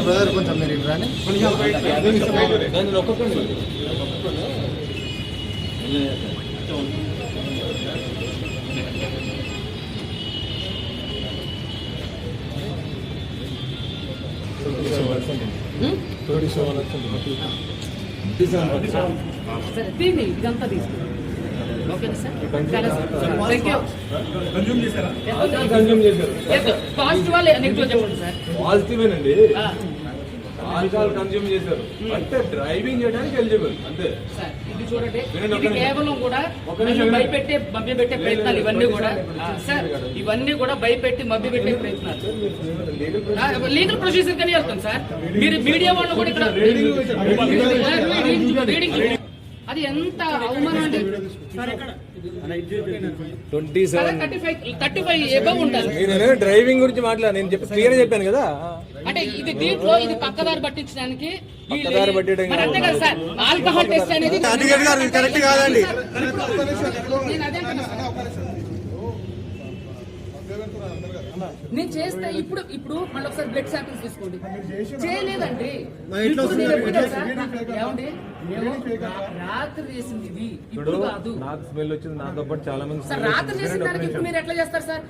Brother కొంచెం మీరు రాని సరే తీయండి ఇదంతా తీసుకుంటాం ఓకేనా సార్ పాజిటివ్ నెగిటివ్ చెప్పండి సార్ పాజిటివేనండి ఆల్కహాల్ కన్జ్యూమ్ చేశారు అంటే డ్రైవింగ్ చేయడానికి ఎలిజిబుల్ అంతే సార్ ఇది చూడండి ఇది కేవలం కూడా భయపెట్టే మభ్యపెట్టే ప్రయత్నాలు ఇవన్నీ కూడా సార్ ఇవన్నీ కూడా భయపెట్టి మభ్యపెట్టే ప్రయత్నాలు లీగల్ ప్రొసీజర్ కానీ వెళ్తాం సార్ మీరు మీడియా వాళ్ళు కూడా ఇక్కడ రీడింగ్ అది ఎంత అవమానం అండి 35 ఎబవ్ ఉంటారు డ్రైవింగ్ గురించి మాట్లాడు నేను క్లియర్ చెప్పాను కదా అంటే ఇది దీంట్లో ఇది పక్కదారి పట్టించడానికి అంతే కదా సార్ ఆల్కహాల్ టెస్ట్ అనేది కరెక్ట్ కాదండి. నేను అదే నేను చేస్తే ఇప్పుడు మళ్ళీ ఒకసారి బ్లడ్ శాంపిల్స్ తీసుకోండి చేయలేదండి ఏమండి రాత్రి చేసింది ఇది ఇప్పుడు కాదు నాకు స్మెల్ వచ్చింది నాతో పాటు చాలా మంది సార్ రాత్రి చేసిన దానికి ఇప్పుడు మీరు ఎట్లా చేస్తారు సార్